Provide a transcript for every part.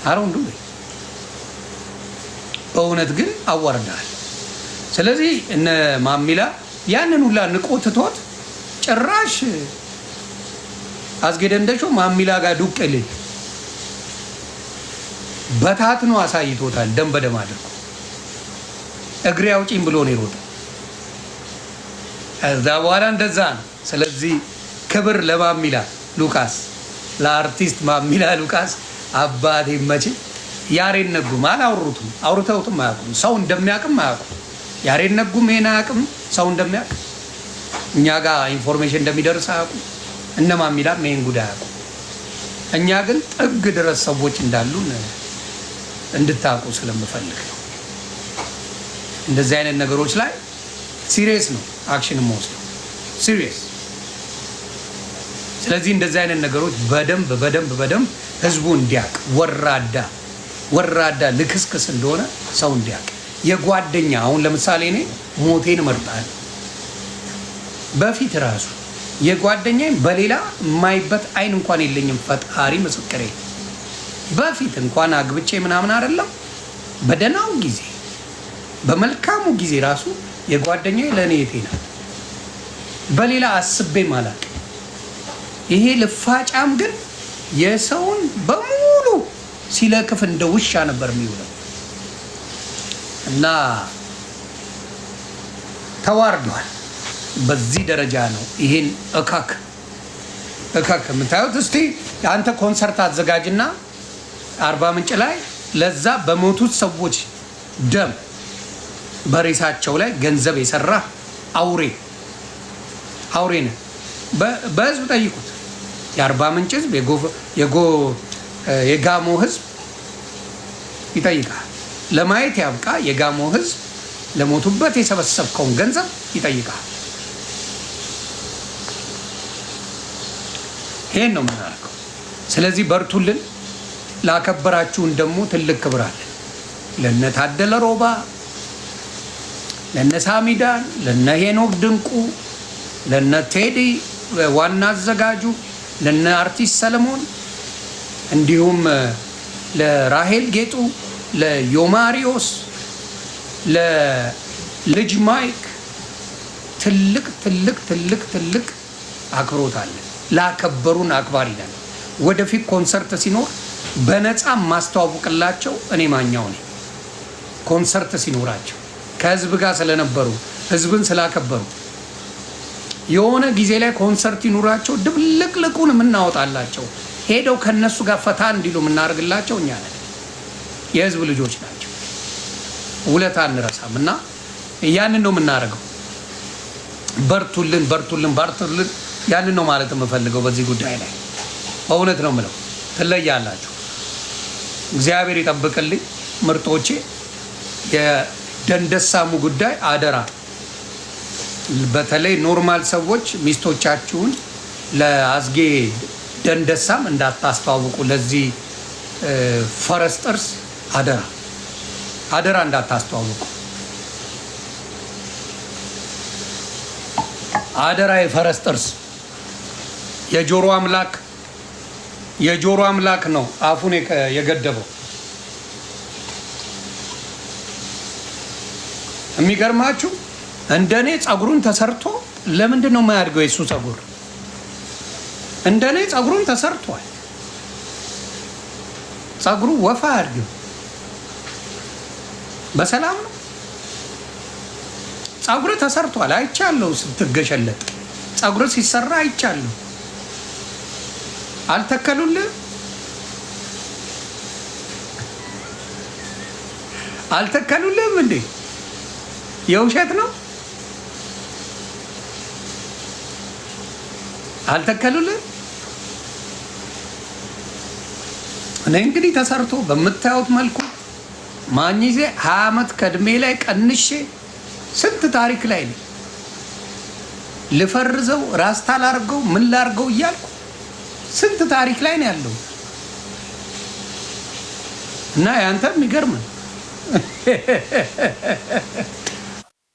አሮን ዱ በእውነት ግን አዋርዳል። ስለዚህ እነ ማሚላ ያንን ሁላ ንቆ ትቶት ጭራሽ አስገደንደሾ ማሚላ ጋር ዱቅ ልል በታትኖ አሳይቶታል። ደም በደም አድርጎ እግሬ አውጪኝ ብሎ ነው የሮጠው። እዛ በኋላ እንደዛ ነው። ስለዚህ ክብር ለማሚላ ሉቃስ፣ ለአርቲስት ማሚላ ሉቃስ አባቴ መቼ ያሬድ ነጉም አላወሩትም፣ አውርተውትም አያውቁም። ሰው እንደሚያውቅም አያውቁም። ያሬድ ነጉም ይሄን አያውቅም። ሰው እንደሚያውቅ እኛ ጋር ኢንፎርሜሽን እንደሚደርስ አያውቁም። እነ ማሚላም ይሄን ጉዳይ አያውቁም። እኛ ግን ጥግ ድረስ ሰዎች እንዳሉ እንድታውቁ ስለምፈልግ ነው። እንደዚህ አይነት ነገሮች ላይ ሲሪየስ ነው አክሽን የምወስደው ሲሪየስ። ስለዚህ እንደዚህ አይነት ነገሮች በደንብ ህዝቡ እንዲያውቅ ወራዳ ልክስክስ እንደሆነ ሰው እንዲያውቅ የጓደኛ አሁን ለምሳሌ እኔ ሞቴን እመርጣለሁ። በፊት ራሱ የጓደኛዬን በሌላ የማይበት አይን እንኳን የለኝም። ፈጣሪ ምስክሬ። በፊት እንኳን አግብቼ ምናምን አይደለም በደናው ጊዜ በመልካሙ ጊዜ ራሱ የጓደኛዬ ለእኔ የቴ ናት። በሌላ አስቤም አላውቅም። ይሄ ልፋጫም ግን የሰውን በሙሉ ሲለክፍ እንደ ውሻ ነበር የሚውለው እና ተዋርዷል። በዚህ ደረጃ ነው ይሄን እካክ የምታዩት። እስቲ አንተ ኮንሰርት አዘጋጅና አርባ ምንጭ ላይ ለዛ በሞቱት ሰዎች ደም በሬሳቸው ላይ ገንዘብ የሰራ አውሬ ነህ። በህዝብ ጠይቁት። የአርባ ምንጭ ህዝብ የጋሞ ህዝብ ይጠይቃል። ለማየት ያብቃ። የጋሞ ህዝብ ለሞቱበት የሰበሰብከውን ገንዘብ ይጠይቃል። ይሄን ነው የምናደርገው። ስለዚህ በርቱልን። ላከበራችሁን ደግሞ ትልቅ ክብር አለን። ለነ ታደለ ሮባ፣ ለነ ሳሚዳን፣ ለነ ሄኖክ ድንቁ፣ ለነ ቴዲ ዋና አዘጋጁ፣ ለነ አርቲስት ሰለሞን እንዲሁም ለራሄል ጌጡ፣ ለዮማሪዮስ፣ ለልጅ ማይክ ትልቅ አክብሮት አለ። ላከበሩን አክባሪ ነን። ወደፊት ኮንሰርት ሲኖር በነፃ ማስተዋወቅላቸው እኔ ማኛው ነኝ። ኮንሰርት ሲኖራቸው ከህዝብ ጋር ስለነበሩ ህዝብን ስላከበሩ የሆነ ጊዜ ላይ ኮንሰርት ይኖራቸው ድብልቅልቁን የምናወጣላቸው ሄደው ከነሱ ጋር ፈታ እንዲሉ የምናደርግላቸው እኛ ነን። የህዝብ ልጆች ናቸው። ውለታ አንረሳም እና ያንን ነው የምናደርገው። በርቱልን። ያንን ነው ማለት የምፈልገው በዚህ ጉዳይ ላይ በእውነት ነው የምለው። ትለያላችሁ። እግዚአብሔር ይጠብቅልኝ ምርጦቼ። የደንደሳሙ ጉዳይ አደራ፣ በተለይ ኖርማል ሰዎች ሚስቶቻችሁን ለአዝጌ ደንደሳም እንዳታስተዋውቁ። ለዚህ ፈረስ ጥርስ አደራ እንዳታስተዋውቁ። አደራ የፈረስ ጥርስ የጆሮ አምላክ ነው አፉን የገደበው። የሚገርማችሁ እንደኔ ፀጉሩን ተሰርቶ ለምንድን ነው የማያድገው? የሱ ፀጉር እንደኔ ፀጉሩን ተሰርቷል። ፀጉሩ ወፋ አያድግም። በሰላም ነው። ፀጉር ተሰርቷል። አይቻለሁ ስትገሸለጥ ፀጉር ሲሰራ አይቻለሁ። አልተከሉልህም እንዴ? የውሸት ነው። አልተከሉልህም። እኔ እንግዲህ ተሰርቶ በምታዩት መልኩ ማኝዜ 20 ዓመት ከእድሜ ላይ ቀንሼ ስንት ታሪክ ላይ ነው ልፈርዘው፣ ራስታ ላርገው፣ ምን ላርገው እያልኩ ስንት ታሪክ ላይ ነው ያለው እና ያንተ የሚገርም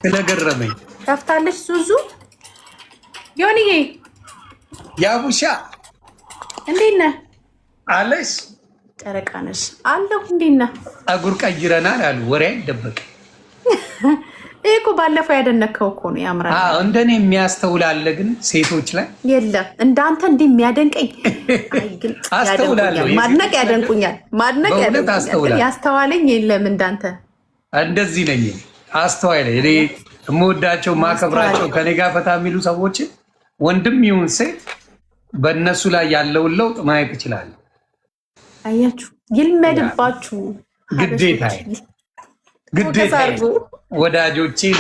ስለገረመኝ ከፍታለች ሱዙ ዮኒዬ ያቡሻ እንዴት ነህ? አለሽ ጨረቃ ነሽ አለሁ። እንዴት ነህ? ፀጉር ቀይረናል አሉ። ወሬ አይደበቅ። ይሄ እኮ ባለፈው ያደነከው እኮ ነው። ያምራል። እንደኔ የሚያስተውል አለ ግን ሴቶች ላይ የለም። እንዳንተ እንዲህ የሚያደንቀኝ አስተውላለሁ። ማድነቅ ያደንቁኛል፣ ማድነቅ ያደንቁኛል። ያስተዋለኝ የለም እንዳንተ። እንደዚህ ነኝ፣ አስተዋይ ነኝ። እኔ የምወዳቸው ማከብራቸው ከኔ ጋር ፈታ የሚሉ ሰዎች ወንድም ይሁን ሴት በእነሱ ላይ ያለውን ለውጥ ማየት እችላለሁ። አያችሁ፣ ይልመድባችሁ። ግዴታ ወዳጆቼን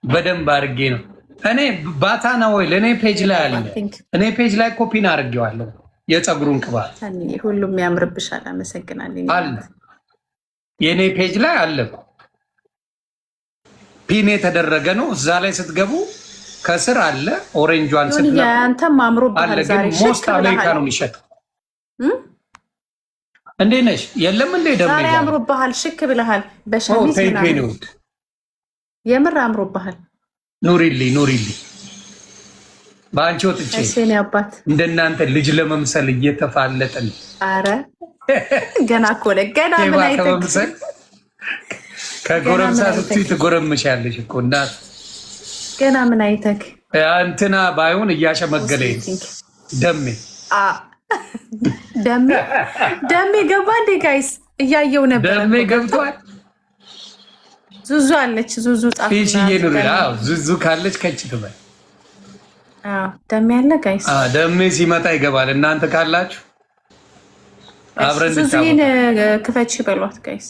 በደንብ አድርጌ ነው። እኔ ባታና ኦይል እኔ ፔጅ ላይ አለ። እኔ ፔጅ ላይ ኮፒን አድርጌዋለሁ። የፀጉሩን ቅባት ሁሉም ያምርብሻል። አመሰግናለሁ። አለ የእኔ ፔጅ ላይ አለ። ፒን የተደረገ ነው። እዛ ላይ ስትገቡ ከስር አለ። ኦሬንጇን ስትነኩ አንተም አምሮብሃል። ዛሬ ሞስት አሜሪካ ነው የሚሸጠው። እንዴት ነሽ? የለም እንዴ ደም ዛሬ አምሮብሃል። ሽክ ብለሃል። በሸሚዝ የምር አምሮብሃል። ኑሪልኝ ኑሪልኝ። በአንቺ ወጥቼ አባት እንደናንተ ልጅ ለመምሰል እየተፋለጠን። አረ ገና እኮ ነህ። ገና ምን አይተህ ከጎረምሳ ስትይ ትጎረምሻለሽ እኮ እናት። ገና ምን አይተህ እንትና ባይሆን እያሸመገለኝ ደሜ ደሜ ገባ እንዴ ጋይስ? እያየው ነበር። ደሜ ገብቷል። ዙዙ አለች። ዙዙ ፊሽዬ ኑሪ። ዙዙ ካለች ከች ትበል። ደሜ አለ ጋይስ። ደሜ ሲመጣ ይገባል። እናንተ ካላችሁ አብረን ዙዙዬን ክፈች በሏት ጋይስ።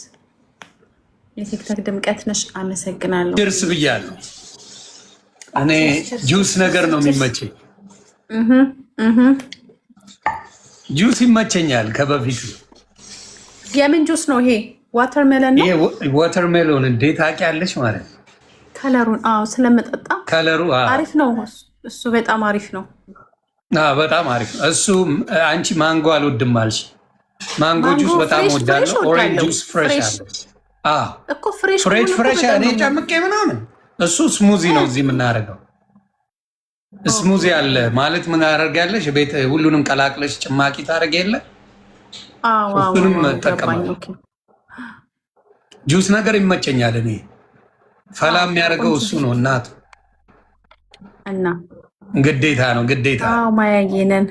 የቲክቶክ ድምቀት ነሽ። አመሰግናለሁ። ድርስ ብያለሁ። እኔ ጁስ ነገር ነው የሚመቸኝ። ጁስ ይመቸኛል ከበፊቱ። የምን ጁስ ነው ይሄ? ዋተርሜሎን ነው። ዋተርሜሎን እንዴት ታውቂያለሽ ማለት ነው? ከለሩን? አዎ ስለምጠጣ ከለሩ አሪፍ ነው። እሱ በጣም አሪፍ ነው። በጣም አሪፍ ነው እሱ። አንቺ ማንጎ አልወድም አልሽ። ማንጎ ጁስ በጣም ወዳለሁ። ኦሬንጅ ጁስ ፍሬሽ አለ እኮ። ፍሬሽ እኔ ጨምቄ ምናምን። እሱ ስሙዚ ነው እዚህ የምናደርገው። ስሙዚ አለ ማለት ምን አደርጋለሽ? ቤት ሁሉንም ቀላቅለሽ ጭማቂ ታደርግ የለ እሱንም እጠቀማለሁ። ጁስ ነገር ይመቸኛል። እኔ ፈላ የሚያደርገው እሱ ነው። እናቱ እና ግዴታ ነው ግዴታ። ማያየነን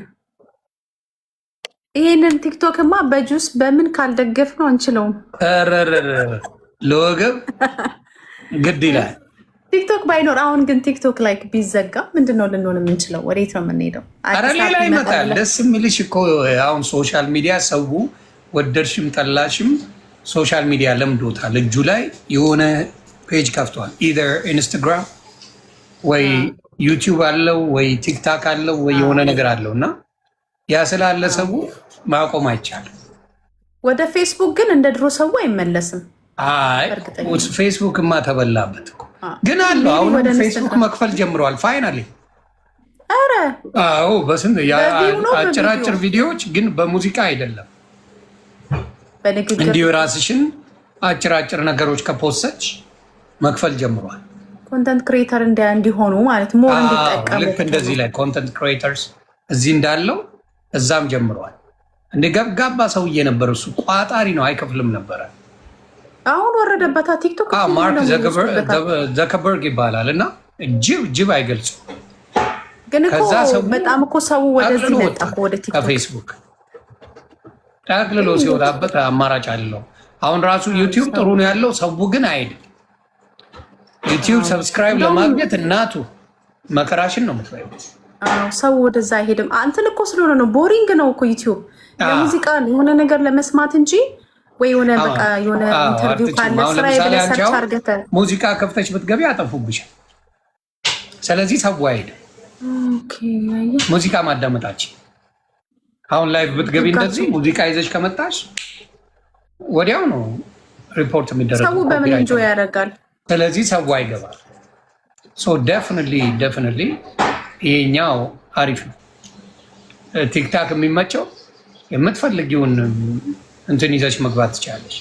ይሄንን ቲክቶክማ በጁስ በምን ካልደገፍ ነው አንችለውም። ለወገብ ግድ ይላል ቲክቶክ ባይኖር። አሁን ግን ቲክቶክ ላይ ቢዘጋ ምንድነው ልንሆን የምንችለው? ወዴት ነው የምንሄደው? ኧረ ሌላ ይመጣል። ደስ የሚልሽ እኮ አሁን ሶሻል ሚዲያ ሰው ወደድሽም ጠላሽም ሶሻል ሚዲያ ለምዶታል። እጁ ላይ የሆነ ፔጅ ከፍቷል። ኢዘር ኢንስታግራም ወይ ዩቲዩብ አለው ወይ ቲክታክ አለው ወይ የሆነ ነገር አለው እና ያ ስላለ ሰው ማቆም አይቻልም። ወደ ፌስቡክ ግን እንደ ድሮ ሰው አይመለስም። ፌስቡክማ ተበላበት እኮ ግን አለው። አሁን ፌስቡክ መክፈል ጀምረዋል ፋይናሊ። ኧረ አዎ፣ በስንት አጭራጭር ቪዲዮዎች ግን በሙዚቃ አይደለም። እንዲሁ ራስሽን አጭራጭር ነገሮች ከፖሰች መክፈል ጀምረዋል። ኮንተንት ክሬተር እንዲሆኑ ማለት ሞር እንዲጠቀሙ ልክ እንደዚህ ላይ ኮንተንት ክሬተርስ እዚህ እንዳለው እዛም ጀምረዋል። እንደ ገብጋባ ሰውዬ ነበር እሱ። ቋጣሪ ነው፣ አይከፍልም ነበረ። አሁን ወረደበታ ቲክቶክ። ማርክ ዘከበርግ ይባላል እና ጅብ አይገልጽም። ግን እኮ በጣም እኮ ሰው ወደዚህ መጣ ወደ ቲክቶክ ከፌስቡክ ጠቅልሎ ሲወጣበት አማራጭ አለው። አሁን ራሱ ዩቲዩብ ጥሩ ነው ያለው፣ ሰው ግን አይሄድም። ዩቲዩብ ሰብስክራይብ ለማግኘት እናቱ መከራሽን ነው የምትበይው። ሰው ወደዛ አይሄድም። አንተን እኮ ስለሆነ ነው፣ ቦሪንግ ነው እኮ ዩቲዩብ። ለሙዚቃ የሆነ ነገር ለመስማት እንጂ ወይ የሆነ በቃ የሆነ ኢንተርቪው ካለ ስራ የበለሰርች አርገተ ሙዚቃ ከፍተሽ ብትገቢ አጠፉብሻል። ስለዚህ ሰው አይሄድም ሙዚቃ ማዳመጣችን። አሁን ላይቭ ብትገቢ እንደዚህ ሙዚቃ ይዘሽ ከመጣሽ ወዲያው ነው ሪፖርት የሚደረገው። ሰው በምን ኢንጆይ ያደርጋል። ስለዚህ ሰው አይገባል። ሶ ዴፊኒትሊ ይሄኛው አሪፍ ነው። ቲክታክ የሚመቸው የምትፈልጊውን እንትን ይዘሽ መግባት ትችላለሽ።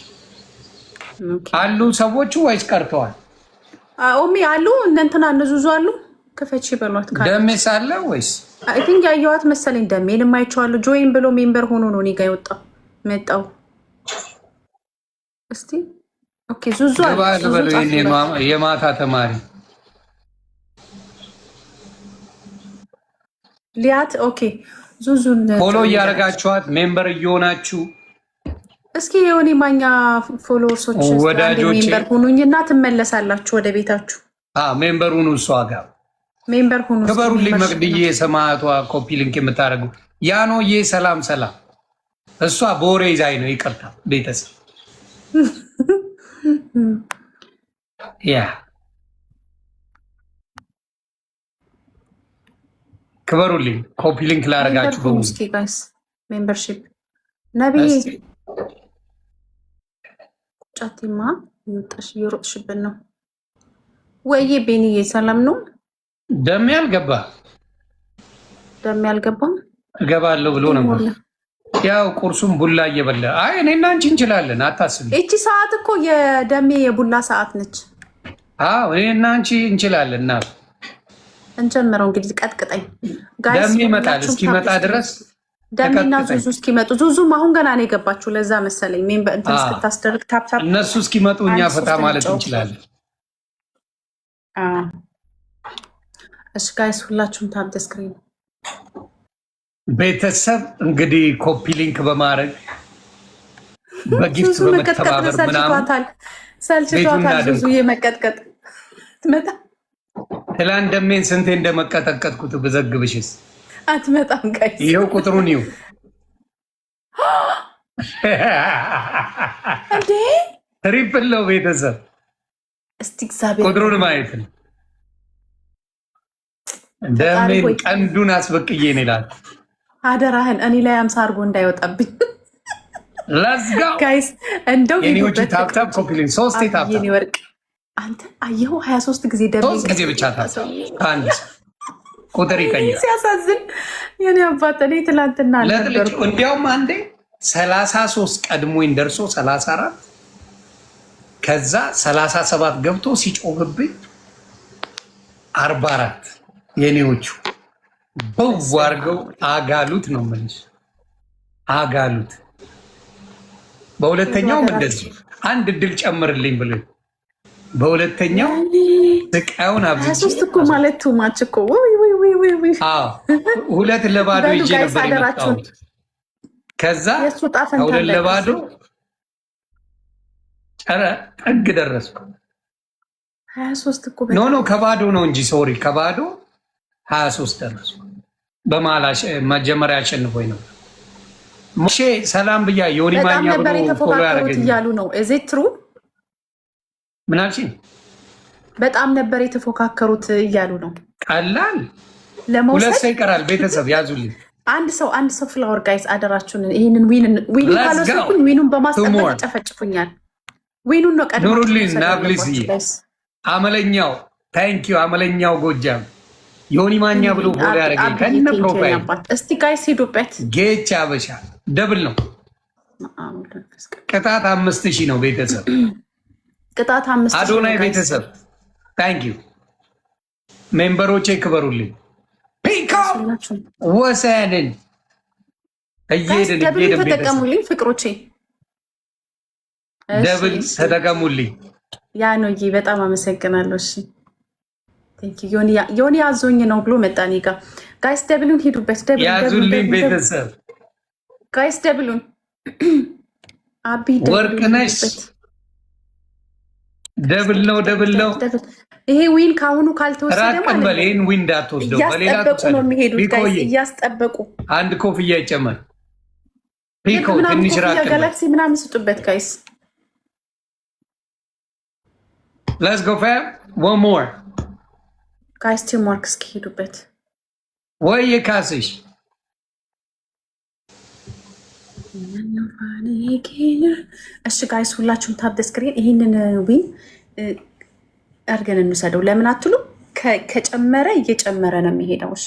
አሉ ሰዎቹ ወይስ ቀርተዋል? ኦሚ አሉ እንትና እነዙዙ አሉ። ክፈቺ በሏት። ደሜስ አለ ወይስ? አይ ቲንክ ያየዋት መሰለኝ። ደሜን የማይቸዋለሁ። ጆይን ብሎ ሜምበር ሆኖ ነው እኔ ጋ የወጣው መጣው እስቲ ኦኬ ዙዙ የማታ ተማሪ ሊያት ኦኬ ዙዙን ፎሎ እያደረጋችኋት ሜምበር እየሆናችሁ እስኪ የሆነ ማኛ ፎሎወርሶች ወዳጆቼ ሜምበር ሁኑኝና ትመለሳላችሁ ወደ ቤታችሁ። ሜምበር ሁኑ። እሷ ጋር ሜምበር ሁኑ። ክበሩልኝ። መቅድዬ ሰማዕቷ ኮፒ ሊንክ የምታደርጉ ያኖዬ ሰላም ሰላም። እሷ በወሬ ይዛኝ ነው። ይቅርታ ቤተሰብ ያ ክበሩልኝ። ኮፒ ሊንክ ላደርጋችሁ በሙሉ እስኪ ጋይስ ሜምበርሺፕ ነብይ ጫቲማ ይወጣሽ እየሮጥሽብን ነው ወይ ቤኒዬ? ሰላም ነው። ደሜ አልገባ ደሜ አልገባም እገባለሁ ብሎ ነበር። ያው ቁርሱም ቡላ እየበላ አይ እኔና አንቺ እንችላለን፣ አታስቢ። እቺ ሰዓት እኮ የደሜ የቡላ ሰዓት ነች። አዎ እኔና አንቺ እንችላለን። እና እንጀምረው እንግዲህ። ቀጥቅጠኝ ጋይስ። ደሜ ይመጣል። እስኪመጣ ድረስ ደሜና ዙዙ እስኪመጡ። ዙዙም አሁን ገና ነው የገባችሁ። ለዛ መሰለኝ ሜምበር እንትን እስክታስደርግ ታፕታፕ። እነሱ እስኪመጡ እኛ ፈታ ማለት እንችላለን። እሺ ጋይስ ሁላችሁም ታፕ ስክሪን ቤተሰብ እንግዲህ ኮፒ ሊንክ በማድረግ በጊፍት በመተባበር ምናምን ሰልችቷታል። ዙዙ የመቀጥቀጥ ትመጣ ትላንት ደሜን ስንቴ እንደመቀጠቀጥኩት ብዘግብሽስ አትመጣም ጋይስ። ይኸው ቁጥሩን ይኸው እንዴ ትሪፕል ነው ቤተሰብ። እስቲ እግዚአብሔር ቁጥሩን ማየት ነው። ደሜን ቀንዱን አስበቅዬ ነው ይላል። አደራህን እኔ ላይ 50 አርጎ እንዳይወጣብኝ። ሌትስ ጎ ጋይስ። እንደው የኒውቲ ታፕታፕ ኮፒ ሊንክ 3 ታፕታፕ የኔ ወርቅ አንተ አየሁ 23 ጊዜ ደሜ 3 ጊዜ ብቻ ታፕታፕ አንድ ቁጥር ይቀየራል። ሲያሳዝን የኔ አባት እኔ ትላንትና ለልጅ እንዲያውም አንዴ 33 ቀድሞኝ ደርሶ 34 ከዛ 37 ገብቶ ሲጮህብኝ 44 የኔዎቹ በው አድርገው አጋሉት ነው የምልሽ። አጋሉት። በሁለተኛው እንደዚህ አንድ እድል ጨምርልኝ ብሎ በሁለተኛው ስቃዩን አብዝቼ 23 እኮ ማለት ቱ ማች እኮ ወይ ወይ ወይ ወይ ወይ። አዎ 2-2 ይዤ ነበር የመጣሁት። ከዛ 2-2 ኧረ ጠግ ደረስኩ። 23 እኮ ኖ ከባዶ ነው እንጂ ሶሪ ከባዶ 23 ደረስኩ። በማላሽ መጀመሪያ አሸንፎኝ ነው። ሙሼ ሰላም ብያ ዮኒ ማኛ ብሎ ፎሎ ያደረገኝ እያሉ ነው። እዚ ትሩ ምን አልሽኝ? በጣም ነበር የተፎካከሩት እያሉ ነው። ቀላል ለመውሰድ 2 ሰው ይቀራል። ቤተሰብ ያዙልኝ። አንድ ሰው ፍላወር ጋይስ አደራችሁን። ይሄንን ዊን ካልወሰድኩኝ ዊኑን በማስጠበቅ ይጨፈጭፉኛል። ዊኑን ነው ቀድሞ ኑሩልኝ። ናብሊስ አመለኛው ታንኪዩ አመለኛው ጎጃም ዮኒ ማኛ ብሎ ፎሎ ያደረገኝ ከነ ፕሮፋይል። እስቲ ጋይስ ሂዱበት። ጌች አበሻ ደብል ነው ቅጣት 5000 ነው ቤተሰብ ቅጣት 5000 አዶናይ ቤተሰብ ታንኪዩ ሜምበሮቼ ክበሩልኝ። ፒካ ወሰንን እየሄድን ተጠቀሙልኝ ፍቅሮቼ፣ ደብል ተጠቀሙልኝ። ያ ነው በጣም አመሰግናለሁ። እሺ ዮኒ አዞኝ ነው ብሎ መጣኔ ጋ ጋይስ ደብሉን ሂዱበት። ያዙልኝ ቤተሰብ ጋይስ ደብሉን አቢ ወርቅነሽ ደብል ነው። ይሄ ዊን ካሁኑ ካልተወሰደ ማለት ነው። ይሄን ዊን እንዳትወስደው በሌላ ነው የሚሄዱት ጋይስ እያስጠበቁ። አንድ ኮፍያ ይጨመር ፒኮ ትንሽ ራቅ ጋላክሲ ምናምን ስጡበት ጋይስ። ሌትስ ጎ ፋም one more ጋይስ ቲም ወርክ እስኪ ሄዱበት ወይ የካስሽ እሺ ጋይስ ሁላችሁም ታብ ስክሪን ይሄንን ዊን አድርገን እንውሰደው። ለምን አትሉ? ከጨመረ እየጨመረ ነው የሚሄደው። እሺ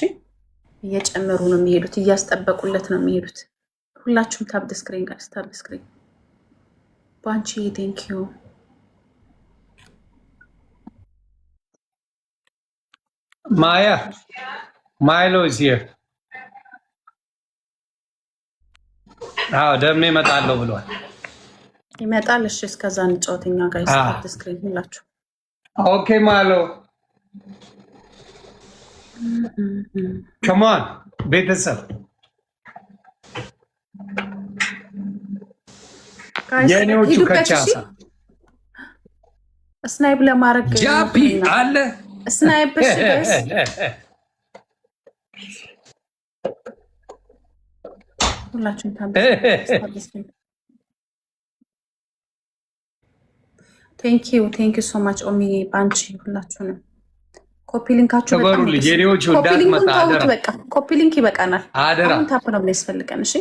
እየጨመሩ ነው የሚሄዱት፣ እያስጠበቁለት ነው የሚሄዱት። ሁላችሁም ታብ ስክሪን ጋይስ፣ ታብ ስክሪን ባንቺ ቴንክ ዩ ማያ ማይሎ is here። አዎ ደሜ እመጣለሁ ብሏል። ይመጣል። እሺ እስከዛ እንጫወተኛ ጋር ስታርት ስክሪን ሁላችሁ። ኦኬ ማሎ ከማን ቤተሰብ የኔዎቹ ከቻሳ ስናይፕ ለማድረግ ጃፒ አለ ስናይፕ ጋይስ ሁላችሁም ቴንክ ዩ ሶ ማች ኦሚ ባንቺ ሁላችሁንም ኮፒ ሊንካችሁ በጣም ልጅ የኔዎቹ እንዳትመጣ አደራ። በቃ ኮፒ ሊንክ ይበቃናል። አሁን ታፕ ነው የሚያስፈልገን። እሺ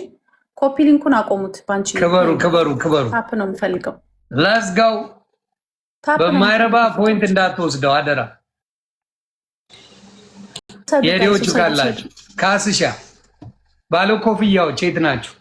ኮፒ ሊንኩን አቆሙት። ባንቺ ክበሩ ታፕ ነው የምፈልገው። ላዝጋው በማይረባ ፖይንት እንዳትወስደው አደራ። የኔዎቹ ካላችሁ ካስሻ ባለ ኮፍያዎች የት ናችሁ?